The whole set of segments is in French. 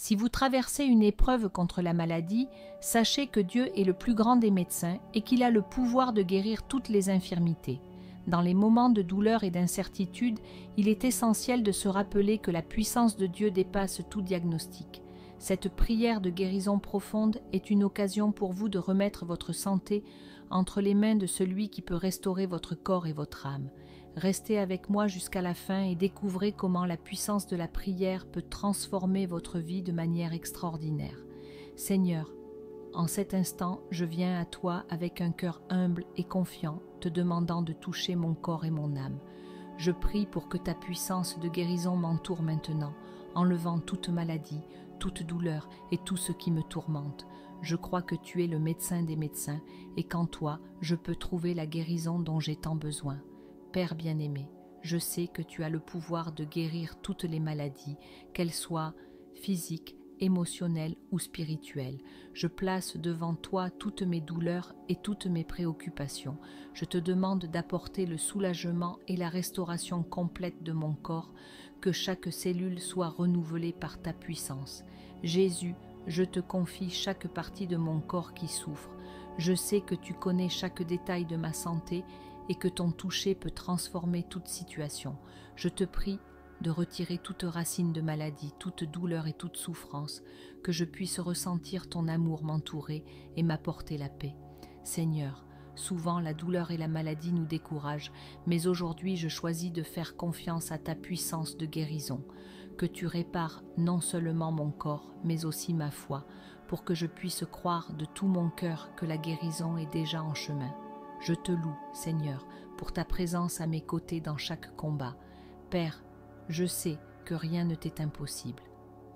Si vous traversez une épreuve contre la maladie, sachez que Dieu est le plus grand des médecins et qu'il a le pouvoir de guérir toutes les infirmités. Dans les moments de douleur et d'incertitude, il est essentiel de se rappeler que la puissance de Dieu dépasse tout diagnostic. Cette prière de guérison profonde est une occasion pour vous de remettre votre santé entre les mains de celui qui peut restaurer votre corps et votre âme. Restez avec moi jusqu'à la fin et découvrez comment la puissance de la prière peut transformer votre vie de manière extraordinaire. Seigneur, en cet instant, je viens à toi avec un cœur humble et confiant, te demandant de toucher mon corps et mon âme. Je prie pour que ta puissance de guérison m'entoure maintenant, enlevant toute maladie, toute douleur et tout ce qui me tourmente. Je crois que tu es le médecin des médecins et qu'en toi, je peux trouver la guérison dont j'ai tant besoin. Père bien-aimé, je sais que tu as le pouvoir de guérir toutes les maladies, qu'elles soient physiques, émotionnelles ou spirituelles. Je place devant toi toutes mes douleurs et toutes mes préoccupations. Je te demande d'apporter le soulagement et la restauration complète de mon corps, que chaque cellule soit renouvelée par ta puissance. Jésus, je te confie chaque partie de mon corps qui souffre. Je sais que tu connais chaque détail de ma santé et que ton toucher peut transformer toute situation. Je te prie de retirer toute racine de maladie, toute douleur et toute souffrance, que je puisse ressentir ton amour m'entourer et m'apporter la paix. Seigneur, souvent la douleur et la maladie nous découragent, mais aujourd'hui je choisis de faire confiance à ta puissance de guérison, que tu répares non seulement mon corps, mais aussi ma foi, pour que je puisse croire de tout mon cœur que la guérison est déjà en chemin. Je te loue, Seigneur, pour ta présence à mes côtés dans chaque combat. Père, je sais que rien ne t'est impossible.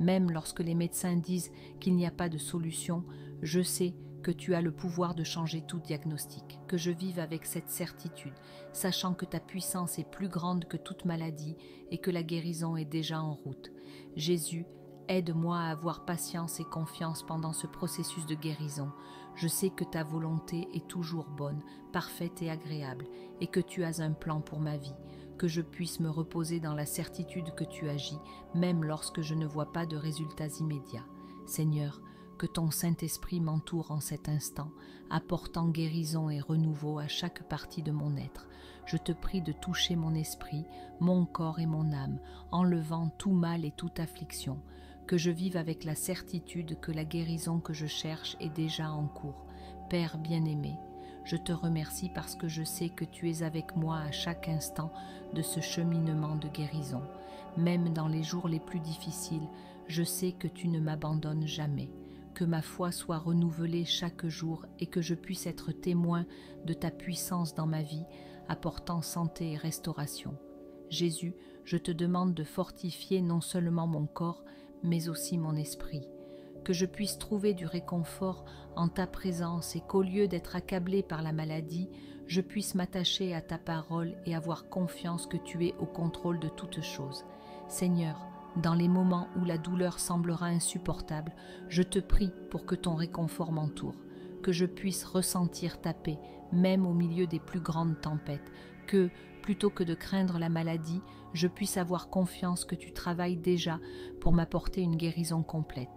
Même lorsque les médecins disent qu'il n'y a pas de solution, je sais que tu as le pouvoir de changer tout diagnostic, que je vive avec cette certitude, sachant que ta puissance est plus grande que toute maladie et que la guérison est déjà en route. Jésus, aide-moi à avoir patience et confiance pendant ce processus de guérison. Je sais que ta volonté est toujours bonne, parfaite et agréable, et que tu as un plan pour ma vie, que je puisse me reposer dans la certitude que tu agis, même lorsque je ne vois pas de résultats immédiats. Seigneur, que ton Saint-Esprit m'entoure en cet instant, apportant guérison et renouveau à chaque partie de mon être. Je te prie de toucher mon esprit, mon corps et mon âme, enlevant tout mal et toute affliction, que je vive avec la certitude que la guérison que je cherche est déjà en cours. Père bien-aimé, je te remercie parce que je sais que tu es avec moi à chaque instant de ce cheminement de guérison. Même dans les jours les plus difficiles, je sais que tu ne m'abandonnes jamais. Que ma foi soit renouvelée chaque jour et que je puisse être témoin de ta puissance dans ma vie, apportant santé et restauration. Jésus, je te demande de fortifier non seulement mon corps, mais aussi mon esprit. Que je puisse trouver du réconfort en ta présence et qu'au lieu d'être accablé par la maladie, je puisse m'attacher à ta parole et avoir confiance que tu es au contrôle de toutes choses. Seigneur, dans les moments où la douleur semblera insupportable, je te prie pour que ton réconfort m'entoure, que je puisse ressentir ta paix, même au milieu des plus grandes tempêtes, que, plutôt que de craindre la maladie, je puisse avoir confiance que tu travailles déjà pour m'apporter une guérison complète.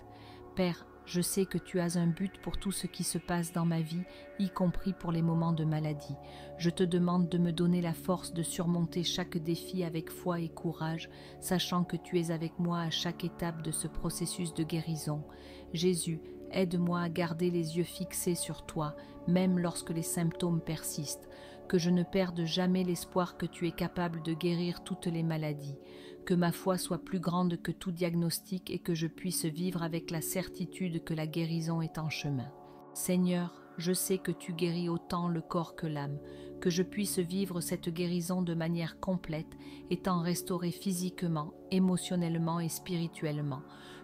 Père, je sais que tu as un but pour tout ce qui se passe dans ma vie, y compris pour les moments de maladie. Je te demande de me donner la force de surmonter chaque défi avec foi et courage, sachant que tu es avec moi à chaque étape de ce processus de guérison. Jésus, aide-moi à garder les yeux fixés sur toi, même lorsque les symptômes persistent, que je ne perde jamais l'espoir que tu es capable de guérir toutes les maladies, que ma foi soit plus grande que tout diagnostic et que je puisse vivre avec la certitude que la guérison est en chemin. Seigneur, je sais que tu guéris autant le corps que l'âme, que je puisse vivre cette guérison de manière complète, étant restauré physiquement, émotionnellement et spirituellement,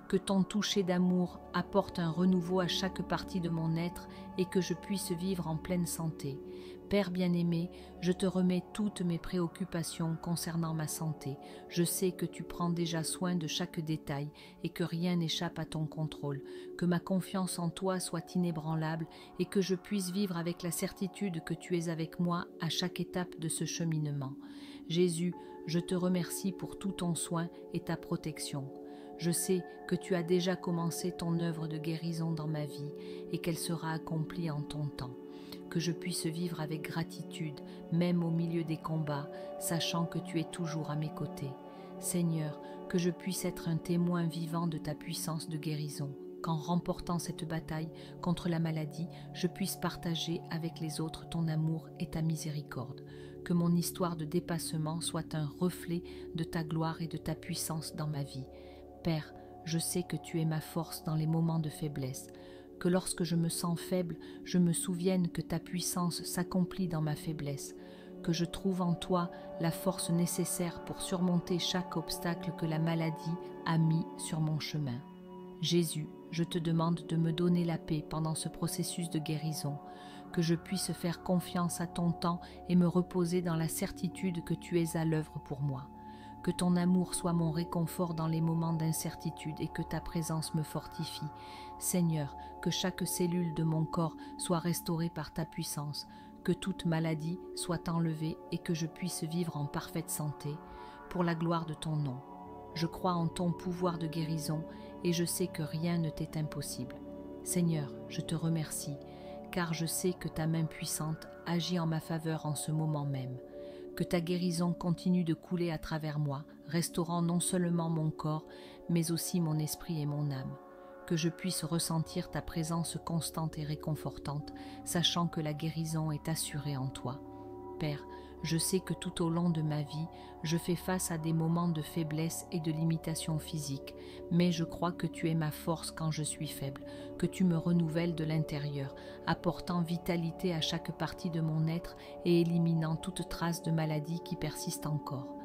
que ton toucher d'amour apporte un renouveau à chaque partie de mon être et que je puisse vivre en pleine santé. Père bien-aimé, je te remets toutes mes préoccupations concernant ma santé. Je sais que tu prends déjà soin de chaque détail et que rien n'échappe à ton contrôle, que ma confiance en toi soit inébranlable et que je puisse vivre avec la certitude que tu es avec moi à chaque étape de ce cheminement. Jésus, je te remercie pour tout ton soin et ta protection. je sais que tu as déjà commencé ton œuvre de guérison dans ma vie et qu'elle sera accomplie en ton temps. Que je puisse vivre avec gratitude, même au milieu des combats, sachant que tu es toujours à mes côtés. Seigneur, que je puisse être un témoin vivant de ta puissance de guérison, qu'en remportant cette bataille contre la maladie, je puisse partager avec les autres ton amour et ta miséricorde. Que mon histoire de dépassement soit un reflet de ta gloire et de ta puissance dans ma vie. Père, je sais que tu es ma force dans les moments de faiblesse, que lorsque je me sens faible, je me souvienne que ta puissance s'accomplit dans ma faiblesse, que je trouve en toi la force nécessaire pour surmonter chaque obstacle que la maladie a mis sur mon chemin. Jésus, je te demande de me donner la paix pendant ce processus de guérison, que je puisse faire confiance à ton temps et me reposer dans la certitude que tu es à l'œuvre pour moi. Que ton amour soit mon réconfort dans les moments d'incertitude et que ta présence me fortifie. Seigneur, que chaque cellule de mon corps soit restaurée par ta puissance, que toute maladie soit enlevée et que je puisse vivre en parfaite santé, pour la gloire de ton nom. Je crois en ton pouvoir de guérison et je sais que rien ne t'est impossible. Seigneur, je te remercie, car je sais que ta main puissante agit en ma faveur en ce moment même. Que ta guérison continue de couler à travers moi, restaurant non seulement mon corps, mais aussi mon esprit et mon âme. Que je puisse ressentir ta présence constante et réconfortante, sachant que la guérison est assurée en toi. Père, je sais que tout au long de ma vie, je fais face à des moments de faiblesse et de limitation physique, mais je crois que tu es ma force quand je suis faible, que tu me renouvelles de l'intérieur, apportant vitalité à chaque partie de mon être et éliminant toute trace de maladie qui persiste encore.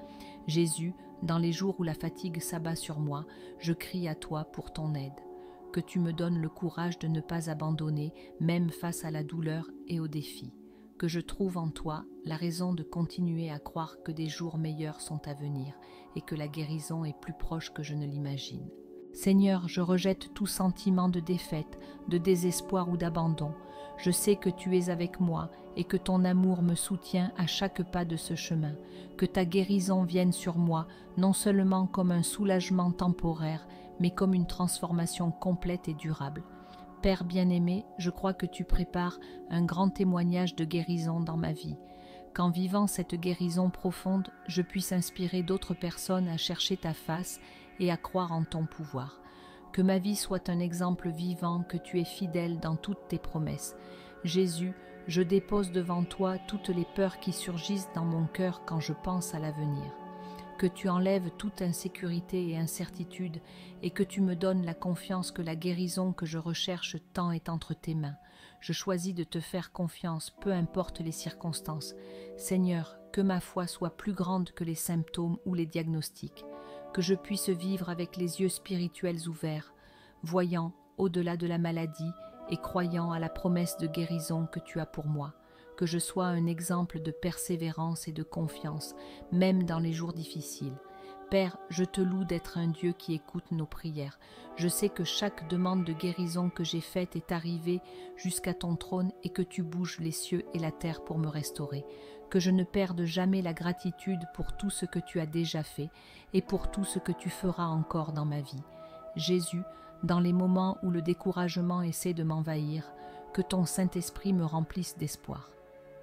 Jésus, dans les jours où la fatigue s'abat sur moi, je crie à toi pour ton aide. Que tu me donnes le courage de ne pas abandonner, même face à la douleur et aux défis. Que je trouve en toi la raison de continuer à croire que des jours meilleurs sont à venir et que la guérison est plus proche que je ne l'imagine. Seigneur, je rejette tout sentiment de défaite, de désespoir ou d'abandon. Je sais que tu es avec moi et que ton amour me soutient à chaque pas de ce chemin. Que ta guérison vienne sur moi, non seulement comme un soulagement temporaire, mais comme une transformation complète et durable. Père bien-aimé, je crois que tu prépares un grand témoignage de guérison dans ma vie. Qu'en vivant cette guérison profonde, je puisse inspirer d'autres personnes à chercher ta face et à croire en ton pouvoir. Que ma vie soit un exemple vivant que tu es fidèle dans toutes tes promesses. Jésus, je dépose devant toi toutes les peurs qui surgissent dans mon cœur quand je pense à l'avenir. Que tu enlèves toute insécurité et incertitude et que tu me donnes la confiance que la guérison que je recherche tant est entre tes mains. Je choisis de te faire confiance, peu importe les circonstances. Seigneur, que ma foi soit plus grande que les symptômes ou les diagnostics, que je puisse vivre avec les yeux spirituels ouverts, voyant au-delà de la maladie et croyant à la promesse de guérison que tu as pour moi. Que je sois un exemple de persévérance et de confiance, même dans les jours difficiles. Père, je te loue d'être un Dieu qui écoute nos prières. Je sais que chaque demande de guérison que j'ai faite est arrivée jusqu'à ton trône et que tu bouges les cieux et la terre pour me restaurer. Que je ne perde jamais la gratitude pour tout ce que tu as déjà fait et pour tout ce que tu feras encore dans ma vie. Jésus, dans les moments où le découragement essaie de m'envahir, que ton Saint-Esprit me remplisse d'espoir.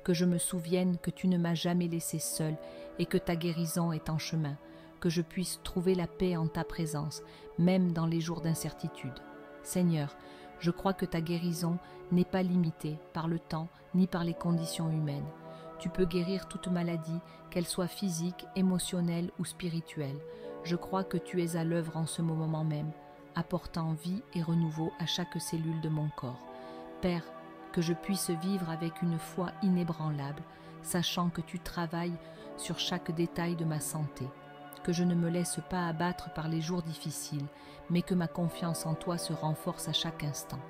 Que je me souvienne que tu ne m'as jamais laissé seul et que ta guérison est en chemin, que je puisse trouver la paix en ta présence, même dans les jours d'incertitude. Seigneur, je crois que ta guérison n'est pas limitée par le temps ni par les conditions humaines. Tu peux guérir toute maladie, qu'elle soit physique, émotionnelle ou spirituelle. Je crois que tu es à l'œuvre en ce moment même, apportant vie et renouveau à chaque cellule de mon corps. Père, que je puisse vivre avec une foi inébranlable, sachant que tu travailles sur chaque détail de ma santé, que je ne me laisse pas abattre par les jours difficiles, mais que ma confiance en toi se renforce à chaque instant.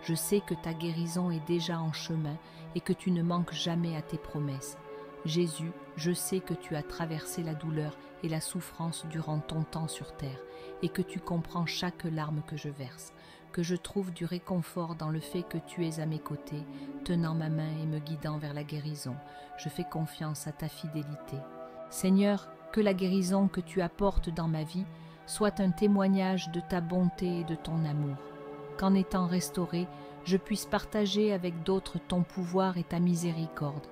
Je sais que ta guérison est déjà en chemin et que tu ne manques jamais à tes promesses. Jésus, je sais que tu as traversé la douleur et la souffrance durant ton temps sur terre et que tu comprends chaque larme que je verse, que je trouve du réconfort dans le fait que tu es à mes côtés, tenant ma main et me guidant vers la guérison. Je fais confiance à ta fidélité. Seigneur, que la guérison que tu apportes dans ma vie soit un témoignage de ta bonté et de ton amour. Qu'en étant restauré, je puisse partager avec d'autres ton pouvoir et ta miséricorde.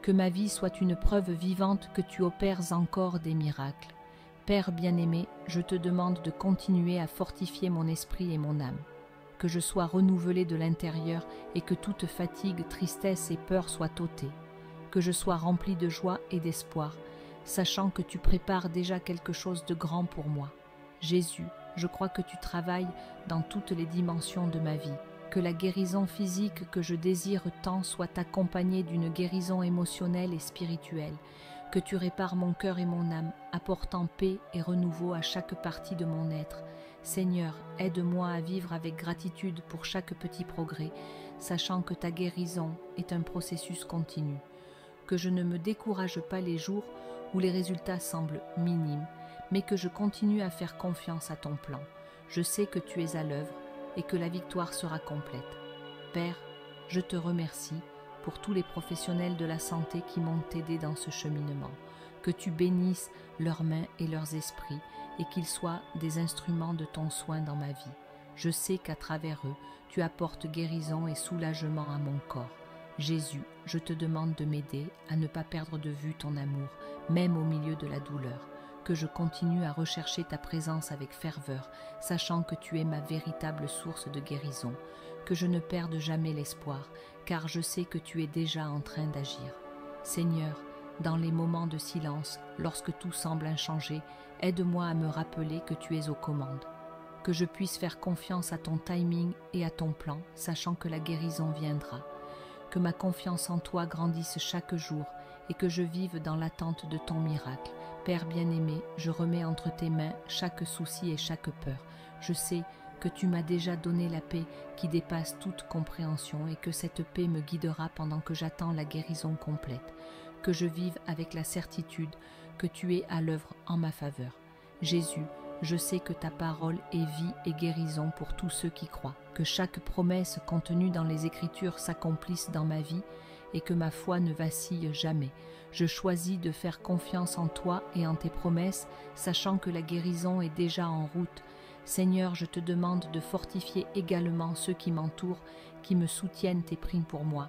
Que ma vie soit une preuve vivante que tu opères encore des miracles. Père bien-aimé, je te demande de continuer à fortifier mon esprit et mon âme. Que je sois renouvelé de l'intérieur et que toute fatigue, tristesse et peur soient ôtées. Que je sois rempli de joie et d'espoir, sachant que tu prépares déjà quelque chose de grand pour moi. Jésus, je crois que tu travailles dans toutes les dimensions de ma vie. Que la guérison physique que je désire tant soit accompagnée d'une guérison émotionnelle et spirituelle. Que tu répares mon cœur et mon âme, apportant paix et renouveau à chaque partie de mon être. Seigneur, aide-moi à vivre avec gratitude pour chaque petit progrès, sachant que ta guérison est un processus continu. Que je ne me décourage pas les jours où les résultats semblent minimes, mais que je continue à faire confiance à ton plan. Je sais que tu es à l'œuvre et que la victoire sera complète. Père, je te remercie pour tous les professionnels de la santé qui m'ont aidé dans ce cheminement. Que tu bénisses leurs mains et leurs esprits et qu'ils soient des instruments de ton soin dans ma vie. Je sais qu'à travers eux, tu apportes guérison et soulagement à mon corps. Jésus, je te demande de m'aider à ne pas perdre de vue ton amour, même au milieu de la douleur. Que je continue à rechercher ta présence avec ferveur, sachant que tu es ma véritable source de guérison. Que je ne perde jamais l'espoir, car je sais que tu es déjà en train d'agir. Seigneur, dans les moments de silence, lorsque tout semble inchangé, aide-moi à me rappeler que tu es aux commandes. Que je puisse faire confiance à ton timing et à ton plan, sachant que la guérison viendra. Que ma confiance en toi grandisse chaque jour et que je vive dans l'attente de ton miracle. Père bien-aimé, je remets entre tes mains chaque souci et chaque peur. Je sais que tu m'as déjà donné la paix qui dépasse toute compréhension et que cette paix me guidera pendant que j'attends la guérison complète. Que je vive avec la certitude que tu es à l'œuvre en ma faveur. Jésus, je sais que ta parole est vie et guérison pour tous ceux qui croient, que chaque promesse contenue dans les Écritures s'accomplisse dans ma vie et que ma foi ne vacille jamais. Je choisis de faire confiance en toi et en tes promesses, sachant que la guérison est déjà en route. Seigneur, je te demande de fortifier également ceux qui m'entourent, qui me soutiennent et prient pour moi.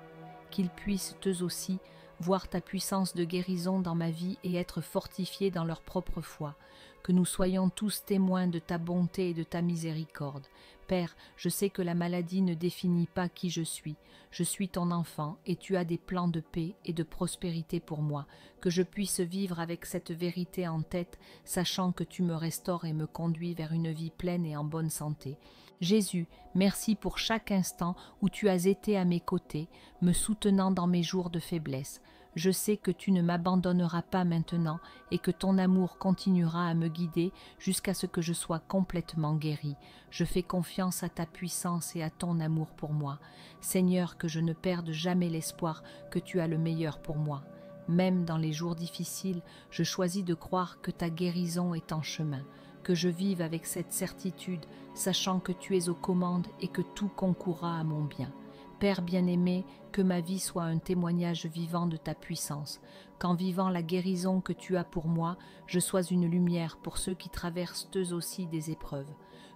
Qu'ils puissent eux aussi voir ta puissance de guérison dans ma vie et être fortifiés dans leur propre foi. Que nous soyons tous témoins de ta bonté et de ta miséricorde. Père, je sais que la maladie ne définit pas qui je suis. Je suis ton enfant et tu as des plans de paix et de prospérité pour moi. Que je puisse vivre avec cette vérité en tête, sachant que tu me restaures et me conduis vers une vie pleine et en bonne santé. Jésus, merci pour chaque instant où tu as été à mes côtés, me soutenant dans mes jours de faiblesse. Je sais que tu ne m'abandonneras pas maintenant et que ton amour continuera à me guider jusqu'à ce que je sois complètement guéri. Je fais confiance à ta puissance et à ton amour pour moi. Seigneur, que je ne perde jamais l'espoir que tu as le meilleur pour moi. Même dans les jours difficiles, je choisis de croire que ta guérison est en chemin, que je vive avec cette certitude, sachant que tu es aux commandes et que tout concourra à mon bien. Père bien-aimé, que ma vie soit un témoignage vivant de ta puissance, qu'en vivant la guérison que tu as pour moi, je sois une lumière pour ceux qui traversent eux aussi des épreuves.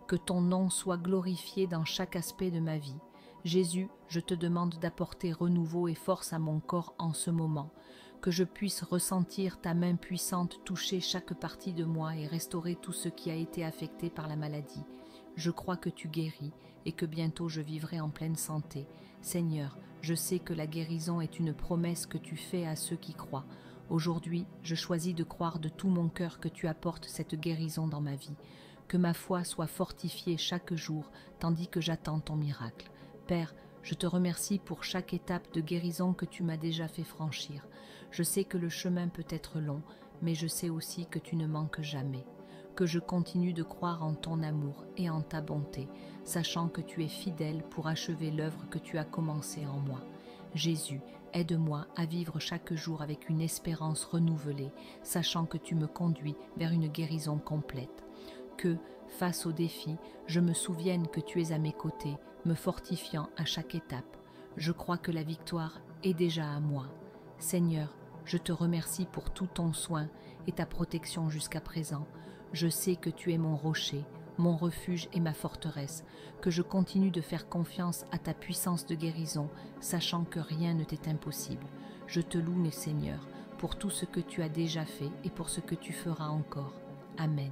Que ton nom soit glorifié dans chaque aspect de ma vie. Jésus, je te demande d'apporter renouveau et force à mon corps en ce moment, que je puisse ressentir ta main puissante toucher chaque partie de moi et restaurer tout ce qui a été affecté par la maladie. Je crois que tu guéris et que bientôt je vivrai en pleine santé. Seigneur, je sais que la guérison est une promesse que tu fais à ceux qui croient. Aujourd'hui, je choisis de croire de tout mon cœur que tu apportes cette guérison dans ma vie. Que ma foi soit fortifiée chaque jour, tandis que j'attends ton miracle. Père, je te remercie pour chaque étape de guérison que tu m'as déjà fait franchir. Je sais que le chemin peut être long, mais je sais aussi que tu ne manques jamais. Que je continue de croire en ton amour et en ta bonté, sachant que tu es fidèle pour achever l'œuvre que tu as commencée en moi. Jésus, aide-moi à vivre chaque jour avec une espérance renouvelée, sachant que tu me conduis vers une guérison complète. Que, face aux défis, je me souvienne que tu es à mes côtés, me fortifiant à chaque étape. Je crois que la victoire est déjà à moi. Seigneur, je te remercie pour tout ton soin et ta protection jusqu'à présent. Je sais que tu es mon rocher, mon refuge et ma forteresse, que je continue de faire confiance à ta puissance de guérison, sachant que rien ne t'est impossible. Je te loue, mes Seigneur, pour tout ce que tu as déjà fait et pour ce que tu feras encore. Amen.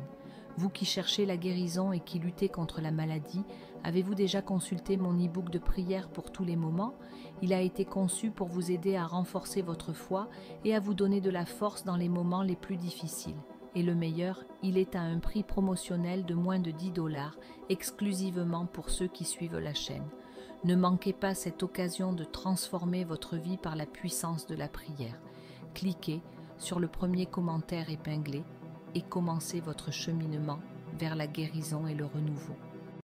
Vous qui cherchez la guérison et qui luttez contre la maladie, avez-vous déjà consulté mon e-book de prière pour tous les moments? Il a été conçu pour vous aider à renforcer votre foi et à vous donner de la force dans les moments les plus difficiles. Et le meilleur, il est à un prix promotionnel de moins de 10 $, exclusivement pour ceux qui suivent la chaîne. Ne manquez pas cette occasion de transformer votre vie par la puissance de la prière. Cliquez sur le premier commentaire épinglé et commencez votre cheminement vers la guérison et le renouveau.